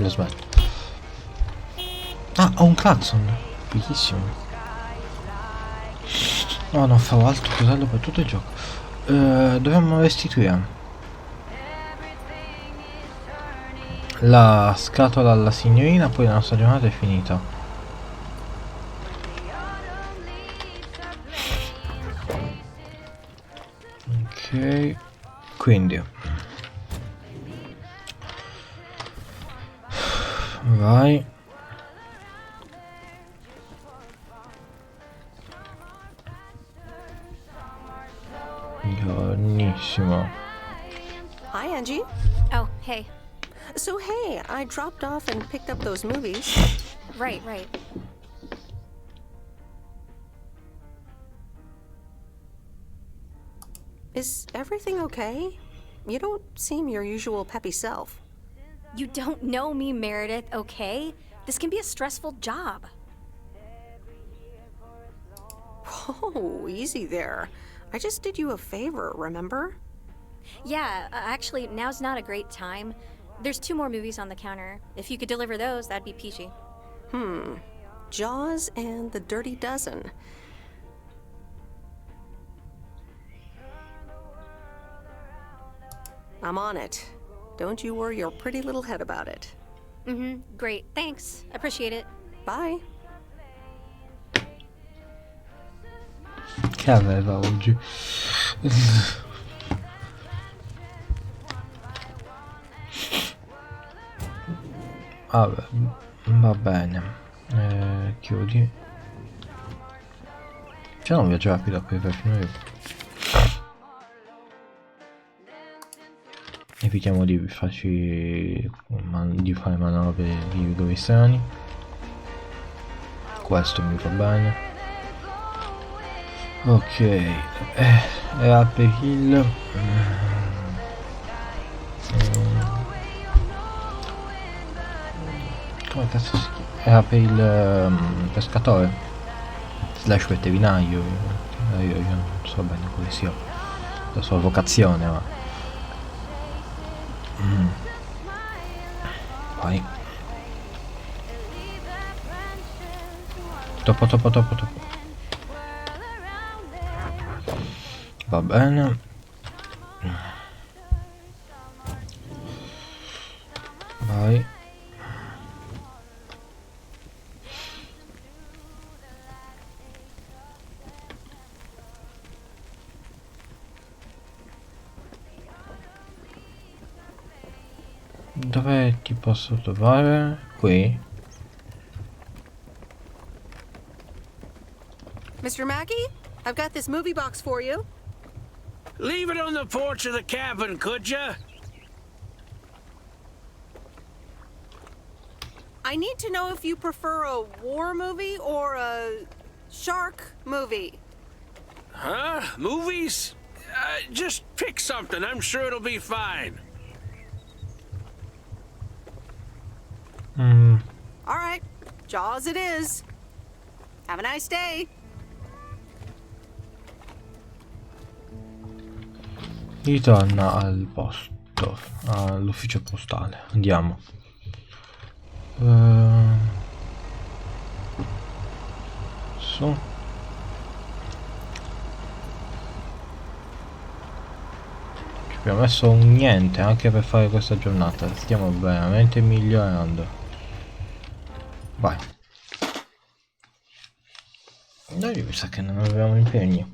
Lo smetto. Ah, ho un clacson. Fighissimo. No, non farò altro che usarlo per tutto il gioco. Dobbiamo restituire la scatola alla signorina, poi la nostra giornata è finita. Ok, quindi vai. Buonissimo. Hi, Angie. Oh, hey. So, hey, I dropped off and picked up those movies. Right. Is everything okay? You don't seem your usual peppy self. You don't know me, Meredith, okay? This can be a stressful job. Oh, easy there. I just did you a favor, remember? Yeah, actually, now's not a great time. There's 2 more movies on the counter. If you could deliver those, that'd be peachy. Jaws and The Dirty Dozen. I'm on it. Don't you worry your pretty little head about it. Great. Thanks. Appreciate it. Bye. Che aveva oggi? Vabbè, va bene. Chiudi. C'è un viaggio rapido qui per finire. Evitiamo di farci di fare manovre di dove strani. Questo mi va bene. Ok, e apri il come cazzo si chiama? E apri il pescatore slash veterinario. Io non so bene quale sia la sua vocazione, ma vai. Troppo. Va bene. Vai. Dove ti posso trovare? Qui? Mr. Mackey, I've got this movie box for you. Leave it on the porch of the cabin, could ya? I need to know if you prefer a war movie or a shark movie. Huh? Movies? Just pick something. I'm sure it'll be fine. All right, Jaws it is. Have a nice day. Ritorna al posto, all'ufficio postale. Andiamo. Su. Ci abbiamo messo un niente anche per fare questa giornata. Stiamo veramente migliorando. Vai. Noi mi sa che non avevamo impegni.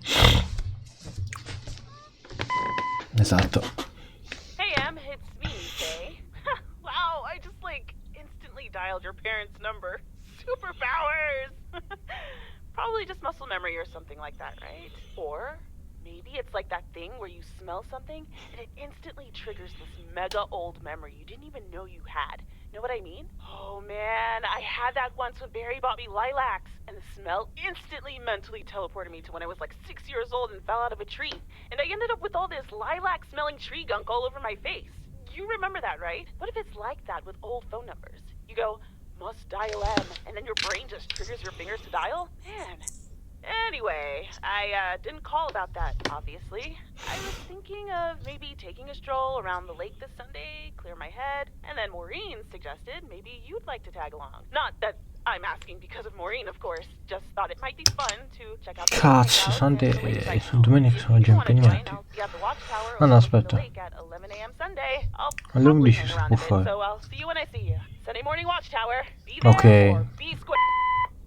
Esatto. Hey Em, it's me, Kay. Wow, I just instantly dialed your parents' number. Superpowers! Probably just muscle memory or something like that, right? Or maybe it's like that thing where you smell something and it instantly triggers this mega old memory you didn't even know you had. Know what I mean? Oh man, I had that once when Barry bought me lilacs, and the smell instantly mentally teleported me to when I was 6 years old and fell out of a tree. And I ended up with all this lilac-smelling tree gunk all over my face. You remember that, right? What if it's like that with old phone numbers? You go, must dial M, and then your brain just triggers your fingers to dial? Man. Anyway, I didn't call about that, obviously. I was thinking of maybe taking a stroll around the lake this Sunday, clear my head, and then Maureen suggested maybe you'd like to tag along. Not that I'm asking because of Maureen, of course. Just thought it might be fun to check out the Cazzo, lighthouse and domenica sono già impegnati. I'll be at the watchtower Ah no, overlooking the aspetta. lake at 11 a.m. Sunday. I'll Alle probably 11 hang si around può a bit, fare. so I'll see you when I see you. Sunday morning watchtower. Be there Ok. or be square.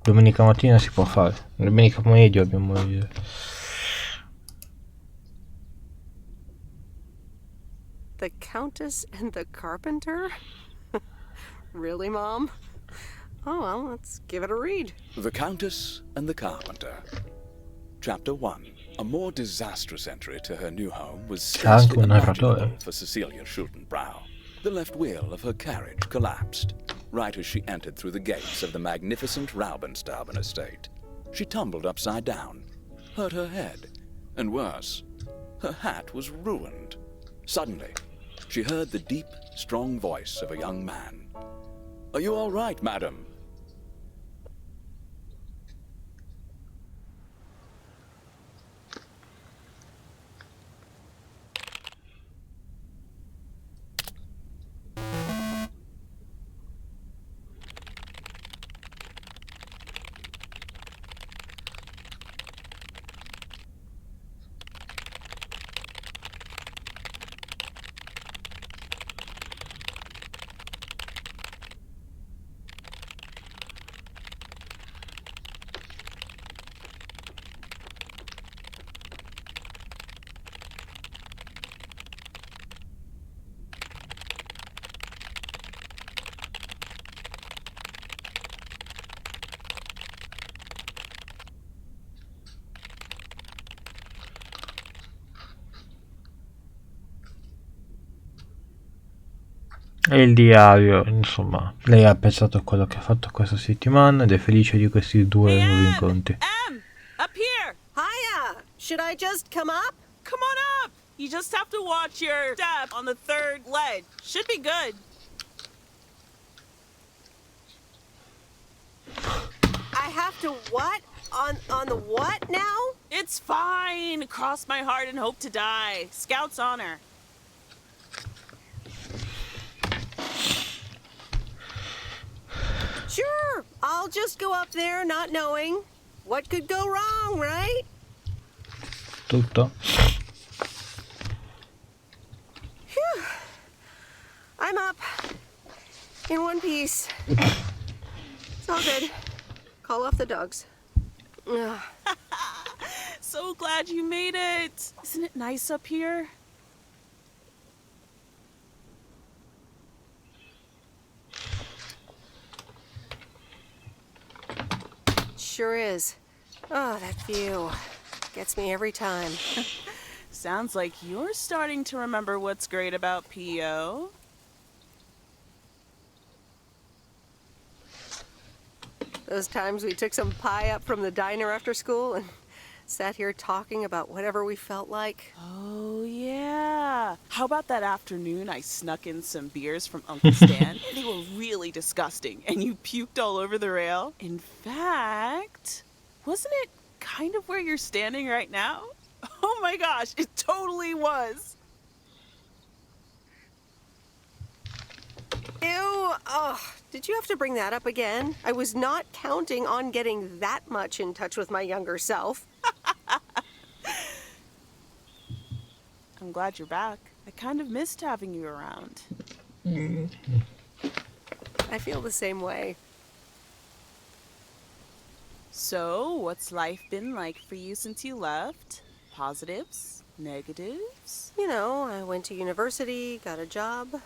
Domenica mattina si può fare. Domenica pomeriggio abbiamo il... The Countess and the Carpenter? Really, Mom? Oh, well, let's give it a read. The Countess and the Carpenter. Chapter 1. A more disastrous entry to her new home was scarcely imaginable for Cecilia Schultenbrow. The left wheel of her carriage collapsed, right as she entered through the gates of the magnificent Raubenstaben estate. She tumbled upside down, hurt her head, and worse, her hat was ruined. Suddenly, she heard the deep, strong voice of a young man. "Are you all right, madam?" E il diario, insomma, lei ha pensato a quello che ha fatto questa settimana ed è felice di questi due nuovi incontri. Em! Up here! Hiya! Should I just come up? Come on up! You just have to watch your step on the third ledge. Should be good. I have to what? On the what now? It's fine. Cross my heart and hope to die. Scout's honor. Sure, I'll just go up there not knowing. What could go wrong, right? Tutto? Phew. I'm up. In one piece. It's all good. Call off the dogs. Ugh. So glad you made it. Isn't it nice up here? Sure is. Oh, that view. Gets me every time. Sounds like you're starting to remember what's great about P.O. Those times we took some pie up from the diner after school and sat here talking about whatever we felt like. Oh, yeah. How about that afternoon I snuck in some beers from Uncle Stan? They were really disgusting, and you puked all over the rail. In fact, wasn't it kind of where you're standing right now? Oh my gosh, it totally was. Ew, oh, did you have to bring that up again? I was not counting on getting that much in touch with my younger self. I'm glad you're back. I kind of missed having you around. I feel the same way. So, what's life been like for you since you left? Positives? Negatives? You know, I went to university, got a job.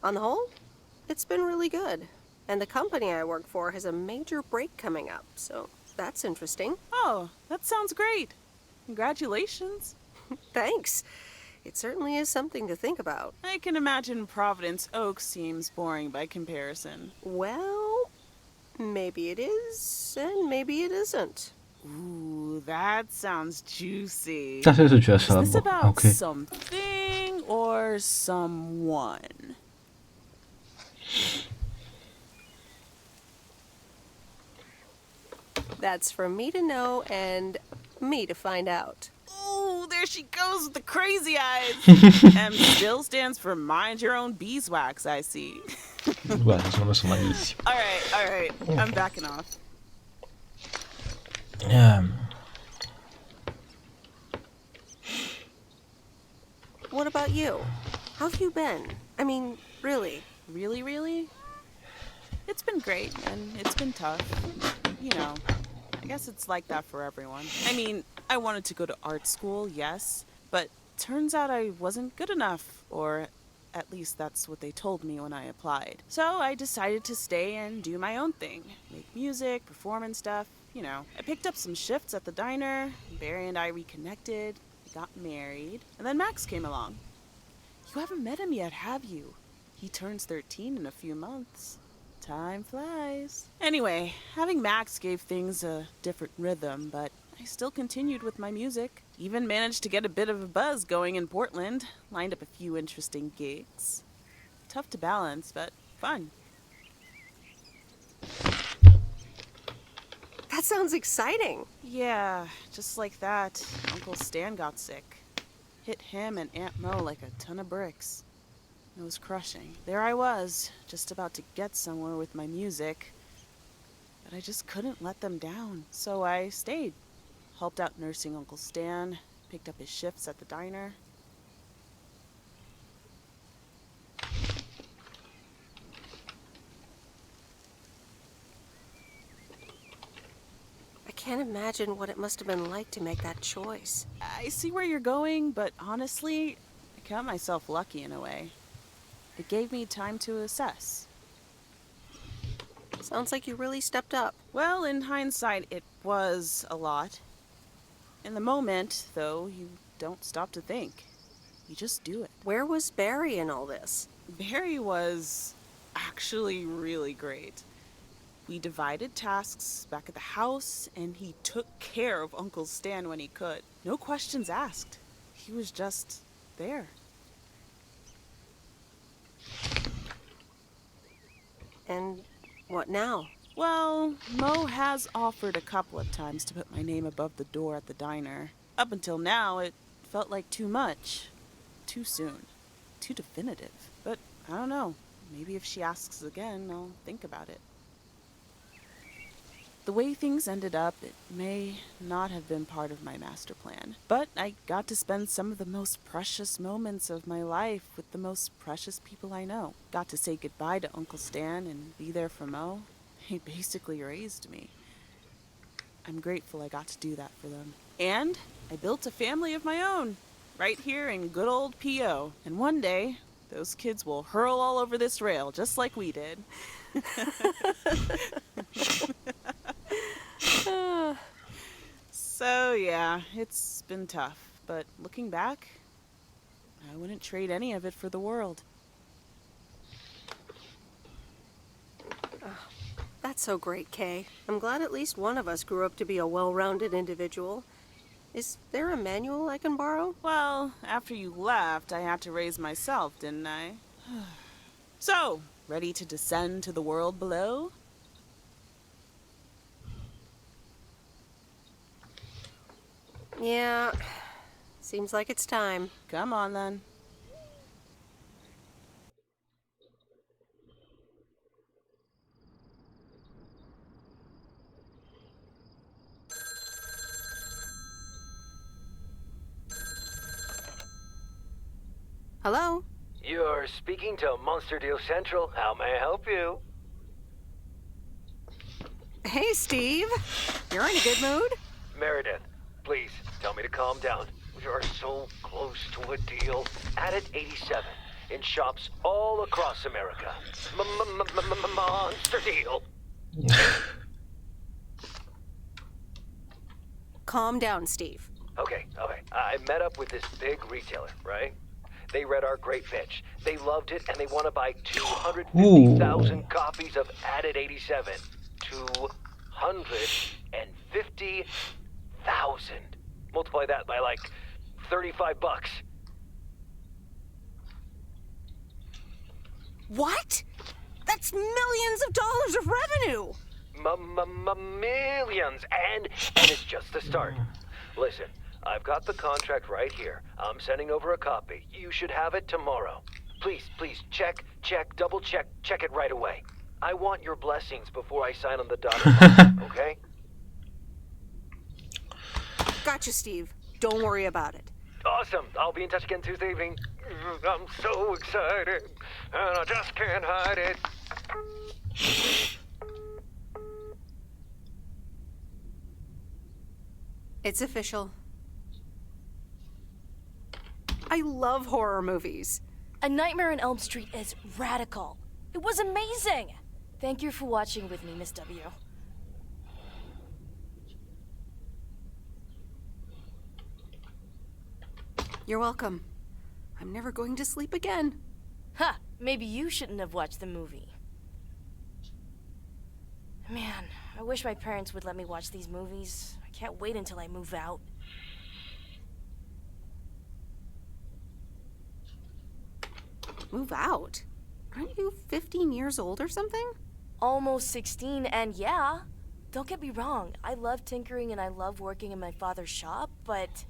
On the whole, it's been really good. And the company I work for has a major break coming up, so that's interesting. Oh, that sounds great. Congratulations. Thanks. It certainly is something to think about. I can imagine Providence Oak seems boring by comparison. Well, maybe it is, and maybe it isn't. Ooh, that sounds juicy. Cosa è successo? Is this about Ok. something or someone? That's for me to know and me to find out. Ooh, there she goes with the crazy eyes. M still stands for mind your own beeswax, I see. Guarda, sono messo malissimo. All right. I'm backing off. What about you? How have you been? I mean, really? Really? It's been great, and it's been tough. You know, I guess it's like that for everyone. I mean, I wanted to go to art school, yes, but turns out I wasn't good enough, or at least that's what they told me when I applied. So I decided to stay and do my own thing. Make music, perform and stuff, you know. I picked up some shifts at the diner, Barry and I reconnected, we got married, and then Max came along. You haven't met him yet, have you? He turns 13 in a few months. Time flies. Anyway, having Max gave things a different rhythm, but I still continued with my music. Even managed to get a bit of a buzz going in Portland. Lined up a few interesting gigs. Tough to balance, but fun. That sounds exciting. Yeah, just like that, Uncle Stan got sick. Hit him and Aunt Mo like a ton of bricks. It was crushing. There I was, just about to get somewhere with my music, but I just couldn't let them down. So I stayed. Helped out nursing Uncle Stan, picked up his shifts at the diner. I can't imagine what it must have been like to make that choice. I see where you're going, but honestly, I count myself lucky in a way. It gave me time to assess. Sounds like you really stepped up. Well, in hindsight, it was a lot. In the moment, though, you don't stop to think. You just do it. Where was Barry in all this? Barry was actually really great. We divided tasks back at the house, and he took care of Uncle Stan when he could. No questions asked. He was just there. And what now? Well, Mo has offered a couple of times to put my name above the door at the diner. Up until now, it felt like too much. Too soon. Too definitive. But I don't know. Maybe if she asks again, I'll think about it. The way things ended up, it may not have been part of my master plan. But I got to spend some of the most precious moments of my life with the most precious people I know. Got to say goodbye to Uncle Stan and be there for Mo. He basically raised me. I'm grateful I got to do that for them. And I built a family of my own, right here in good old P.O. And one day, those kids will hurl all over this rail, just like we did. So yeah, it's been tough, but looking back, I wouldn't trade any of it for the world. That's so great, Kay. I'm glad at least one of us grew up to be a well-rounded individual. Is there a manual I can borrow? Well, after you left, I had to raise myself, didn't I? So, ready to descend to the world below? Yeah, seems like it's time. Come on, then. Hello? You're speaking to Monster Deal Central. How may I help you? Hey, Steve. You're in a good mood? Meredith, please tell me to calm down. We are so close to a deal. At it 87 in shops all across America. Monster Deal. Calm down, Steve. Okay. I met up with this big retailer, right? They read our great pitch. They loved it, and they want to buy 250,000 copies of Added 87. 250,000. Multiply that by like $35. What? That's millions of dollars of revenue! Millions, and it's just the start. Listen, I've got the contract right here. I'm sending over a copy. You should have it tomorrow. Please, check, double check it right away. I want your blessings before I sign on the dotted line, okay? Gotcha, Steve. Don't worry about it. Awesome. I'll be in touch again Tuesday evening. I'm so excited, and I just can't hide it. It's official. I love horror movies. A Nightmare on Elm Street is radical. It was amazing! Thank you for watching with me, Miss W. You're welcome. I'm never going to sleep again. Ha! Maybe you shouldn't have watched the movie. Man, I wish my parents would let me watch these movies. I can't wait until I move out. Move out? Aren't you 15 years old or something? Almost 16, and yeah. Don't get me wrong, I love tinkering and I love working in my father's shop, but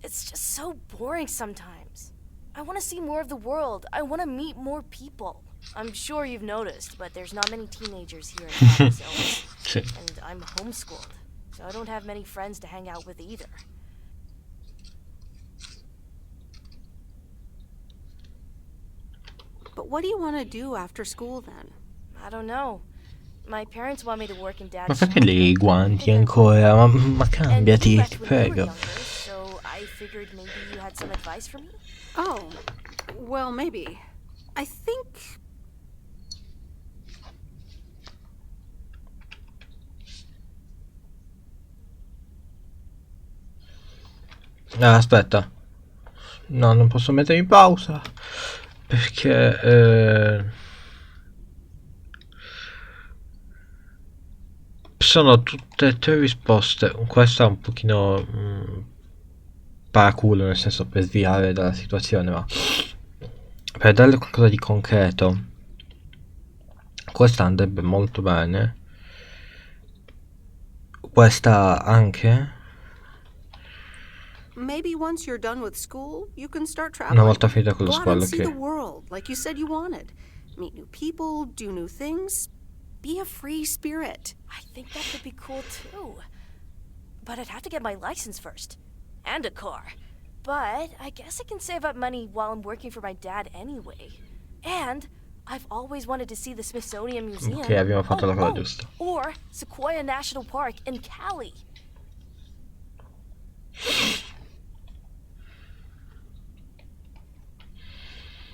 it's just so boring sometimes. I want to see more of the world. I want to meet more people. I'm sure you've noticed, but there's not many teenagers here in Cottonzone. And I'm homeschooled, so I don't have many friends to hang out with either. But what do you want to do after school then? I don't know. My parents want me to work in Ma dad's perché shop. lei i guanti ancora? Ma cambiati, ti prego. So I figured maybe you had some advice for me? Oh, well, maybe. I think... Ah, aspetta. No, non posso mettere in pausa. Perché... sono tutte e tre risposte. Questa è un pochino... paraculo, nel senso per sviare dalla situazione, ma... per darle qualcosa di concreto... questa andrebbe molto bene. Questa anche... Maybe once you're done with school, you can start traveling. Una volta finita con lo Go out and squalo, see the ok. world, like you said you wanted. Meet new people, do new things. Be a free spirit. I think that could be cool too. But I'd have to get my license first. And a car. But I guess I can save up money while I'm working for my dad anyway. And I've always wanted to see the Smithsonian Museum. Ok, abbiamo fatto la cosa giusta. Or Sequoia National Park in Cali.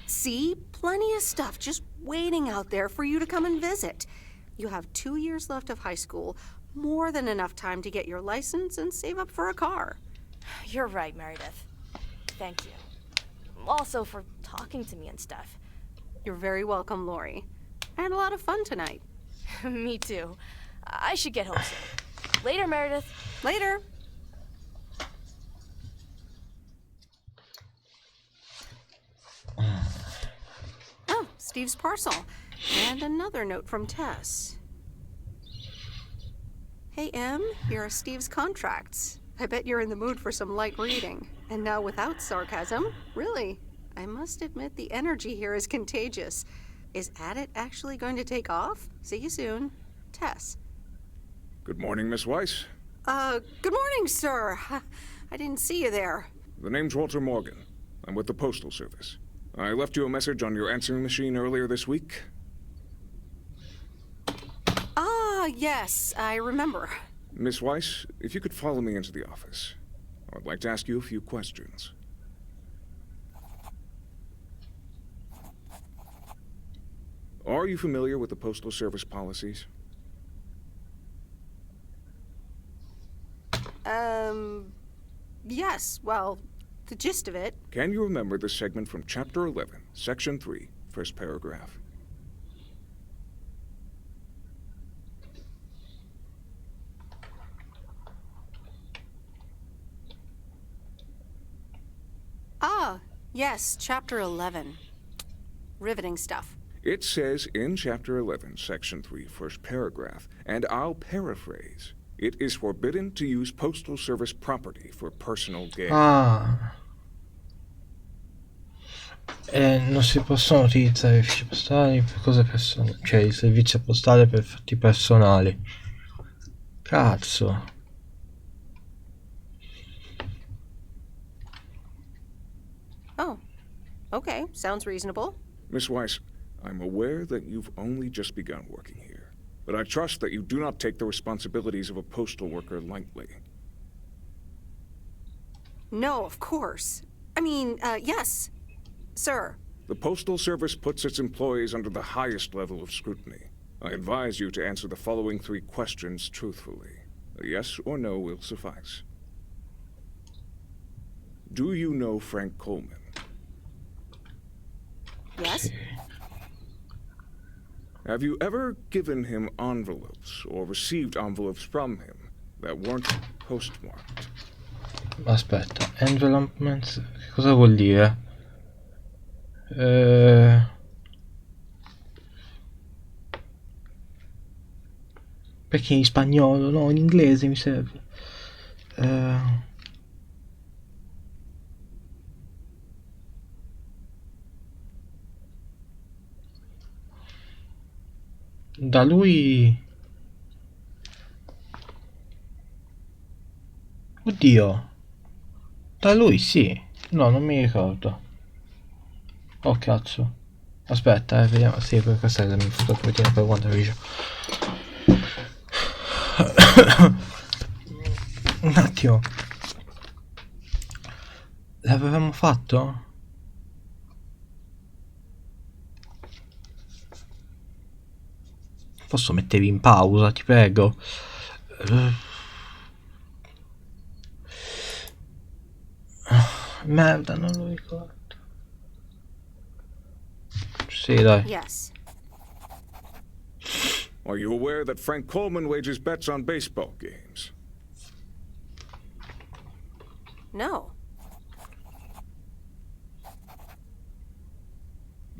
See? Plenty of stuff just waiting out there for you to come and visit. You have 2 years left of high school, more than enough time to get your license and save up for a car. You're right, Meredith. Thank you. Also for talking to me and stuff. You're very welcome, Lori. I had a lot of fun tonight. Me too. I should get home soon. Later, Meredith. Later. Oh, Steve's parcel. And another note from Tess. Hey, Em, here are Steve's contracts. I bet you're in the mood for some light reading. And now without sarcasm, really, I must admit the energy here is contagious. Is Adit actually going to take off? See you soon. Tess. Good morning, Miss Weiss. Good morning, sir. I didn't see you there. The name's Walter Morgan. I'm with the Postal Service. I left you a message on your answering machine earlier this week. Ah, yes, I remember. Miss Weiss, if you could follow me into the office. I'd like to ask you a few questions. Are you familiar with the Postal Service policies? Yes, well, the gist of it. Can you remember the segment from Chapter 11, Section 3, first paragraph? Ah, yes, Chapter 11. Riveting stuff. It says in Chapter 11, Section 3, first paragraph, and I'll paraphrase, it is forbidden to use Postal Service property for personal gain. Ah. Non si possono utilizzare i uffici postali per cose personali, cioè il servizio postale per fatti personali. Cazzo. Oh, okay, sounds reasonable. Miss Weiss, I'm aware that you've only just begun working here, but I trust that you do not take the responsibilities of a postal worker lightly. No, of course. I mean, yes, sir. The Postal Service puts its employees under the highest level of scrutiny. I advise you to answer the following 3 questions truthfully. A yes or no will suffice. Do you know Frank Coleman? Yes? Have you ever given him envelopes or received envelopes from him that weren't postmarked? Aspetta, envelopments, che cosa vuol dire? Perché in spagnolo? No, in inglese mi serve. Da lui... Oddio. Da lui sì. No, non mi ricordo. Oh cazzo. Aspetta, vediamo. Sì, per questa è la mia fotocopiatina per WandaVision. Un attimo. L'avevamo fatto? Posso mettervi in pausa, ti prego? Merda, non lo ricordo. Sì, dai. Yes. Are you aware that Frank Coleman wagers bets on baseball games? No.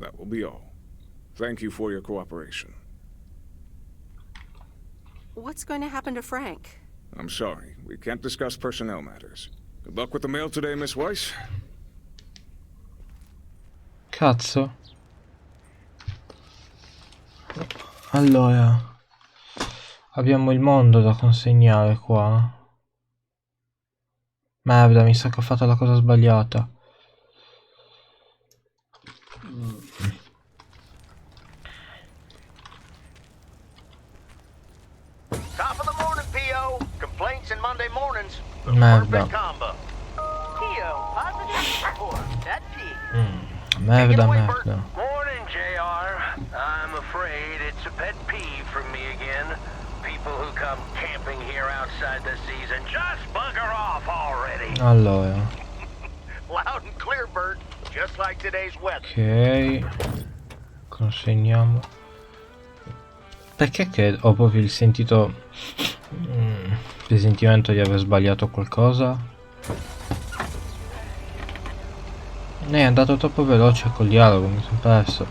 That will be all. Thank you for your cooperation. What's going to happen to Frank? I'm sorry, we can't discuss personnel matters. Good luck with the mail today, Miss Weiss. Cazzo. Allora, abbiamo il mondo da consegnare qua. Merda, mi sa che ho fatto la cosa sbagliata. Top of the morning, P.O. Complaints and Monday mornings. Merda. Combo. P.O. Positive report. That P. Merda, merda. Morning, JR. I'm afraid it's a pet peeve for me again. People who come camping here outside the season just bugger off already. Allora. Loud and clear, Bert. Just like today's weather. Ok. Consegniamo. Perché che ho proprio il sentito presentimento di aver sbagliato qualcosa? È andato troppo veloce col dialogo, mi sono perso.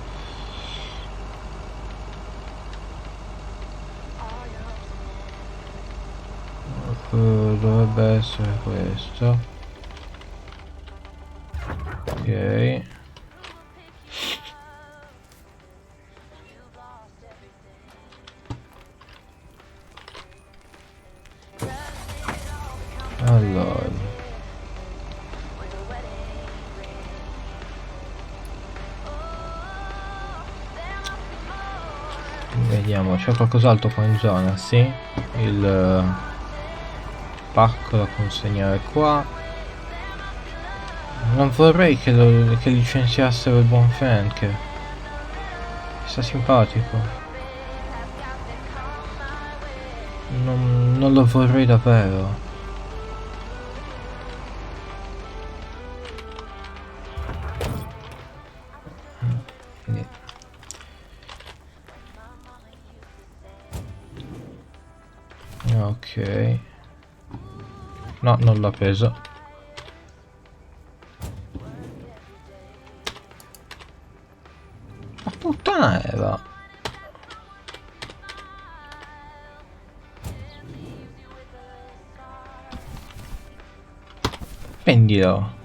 Dovrebbe essere questo. Ok. Allora. Vediamo, c'è qualcos'altro qua in zona, sì? Il pacco da consegnare qua. Non vorrei che licenziassero il buon Frank. Sta simpatico. Non lo vorrei davvero. Ok. No, non l'ha preso. Ma puttana era. Prendilo.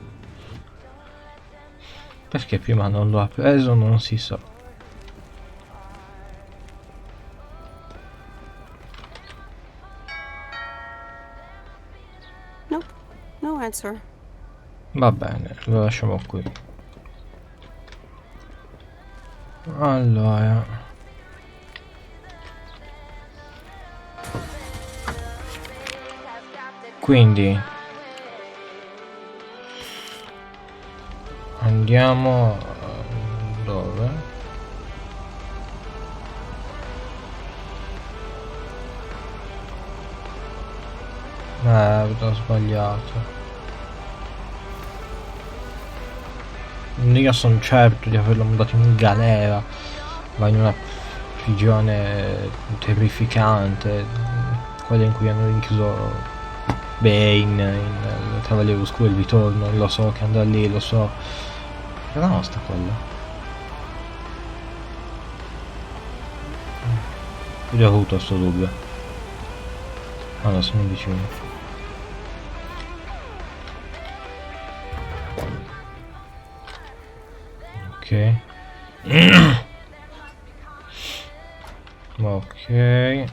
Perché prima non lo ha preso non si sa. Nope, no answer. Va bene, lo lasciamo qui. Allora, quindi andiamo dove? Ho sbagliato. Io sono certo di averlo mandato in galera, ma in una prigione terrificante, quella in cui hanno rinchiuso Bane, in Cavaliere Oscuro il Ritorno. Lo so che andrà lì, lo so. Era nostra quella. Io ho avuto questo dubbio. Allora sono vicino. Ok. Ok.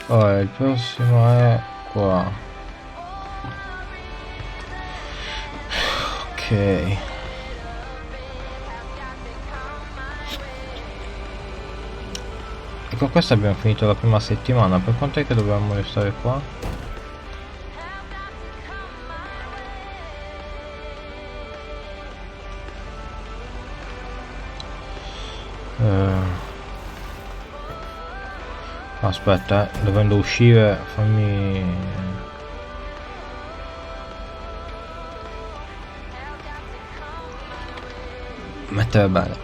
Ora il prossimo è qua. Ok. E con questo abbiamo finito la prima settimana. Per quanto è che dobbiamo restare qua? Aspetta, dovendo uscire, fammi... mettere bene.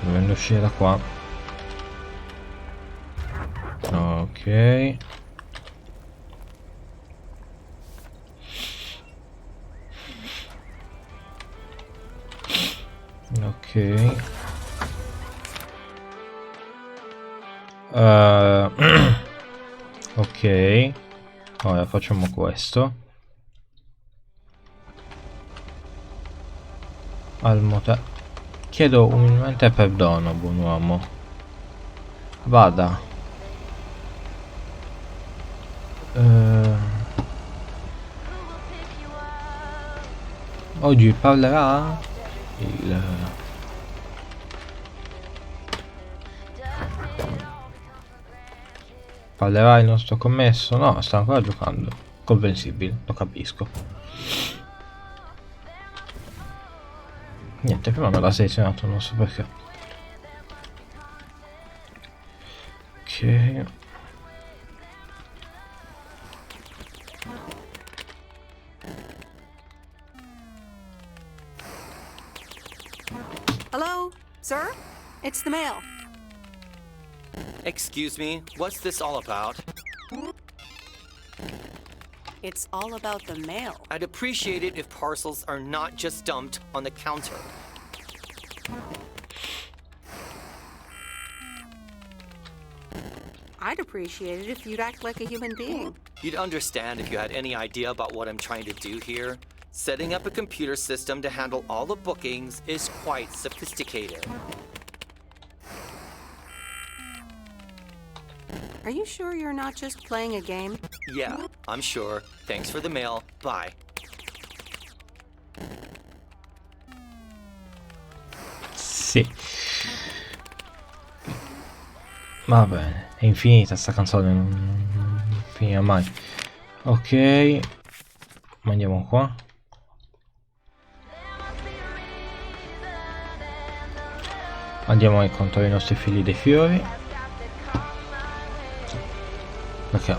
Dovendo uscire da qua. Ok. Ok. Ok. Ora facciamo questo. Al motel. Chiedo umilmente perdono, buon uomo. Vada. Oggi parlerà il... Parlerà il nostro commesso? No, sta ancora giocando. Comprensibile, lo capisco. Niente, prima me l'ha selezionato, non so perché. Ok. Hello, sir? It's the mail. Excuse me, what's this all about? It's all about the mail. I'd appreciate it if parcels are not just dumped on the counter. I'd appreciate it if you'd act like a human being. You'd understand if you had any idea about what I'm trying to do here. Setting up a computer system to handle all the bookings is quite sophisticated. Are you sure you're not just playing a game? Yeah, I'm sure. Thanks for the mail. Bye. Sì. Va bene, è infinita sta canzone, non finirà mai. Ok. Ma andiamo qua. Andiamo a incontrare i nostri figli dei fiori. Perché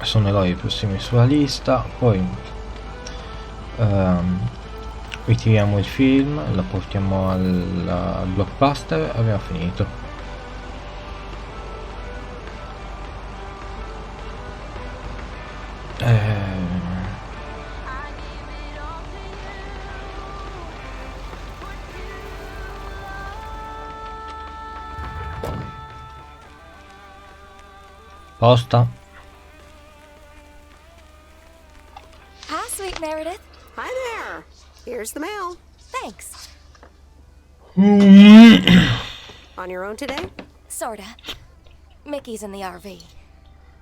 sono eroi prossimi sulla lista. Poi ritiriamo il film, lo portiamo al blockbuster e abbiamo finito. Posta. Hi, sweet Meredith. Hi there. Here's the mail. Thanks. On your own today? Sorta. Mickey's in the RV.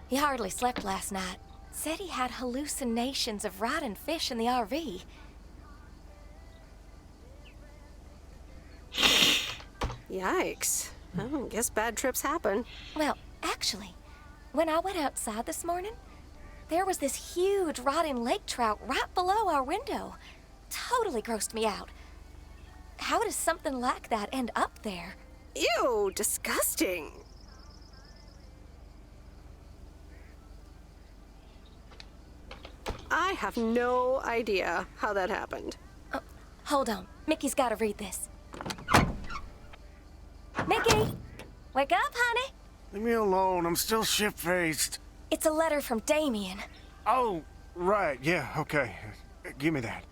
He hardly slept last night. Said he had hallucinations of rotting fish in the RV. Yikes. Oh, guess bad trips happen. Well, actually, when I went outside this morning, there was this huge rotting lake trout right below our window. Totally grossed me out. How does something like that end up there? Ew, disgusting. I have no idea how that happened. Hold on. Mickey's gotta read this. Mickey! Wake up, honey! Leave me alone. I'm still shit-faced. It's a letter from Damien. Oh, right. Yeah, okay. Give me that.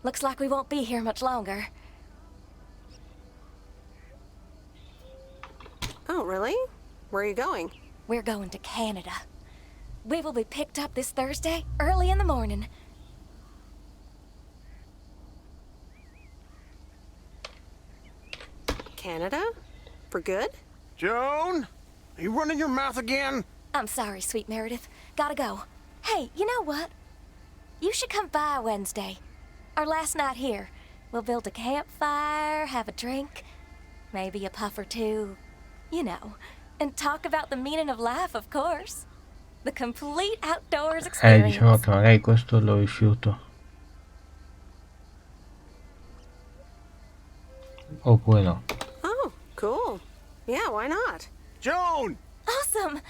Looks like we won't be here much longer. Oh, really? Where are you going? We're going to Canada. We will be picked up this Thursday, early in the morning. Canada? For good? Joan? Are you running your mouth again? I'm sorry, sweet Meredith. Gotta go. Hey, you know what? You should come by Wednesday. Our last night here. We'll build a campfire, have a drink, maybe a puff or two, you know, and talk about the meaning of life, of course. The complete outdoors experience. Diciamo che magari questo l'ho rifiuto. Oppure no. Oh, cool. Yeah, why not? Joan! Awesome!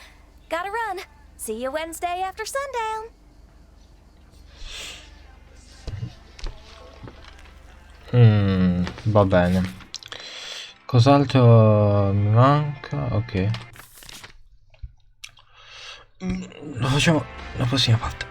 Gotta run. See you Wednesday after sundown. Va bene. Cos'altro mi manca? Ok. Lo facciamo la prossima parte.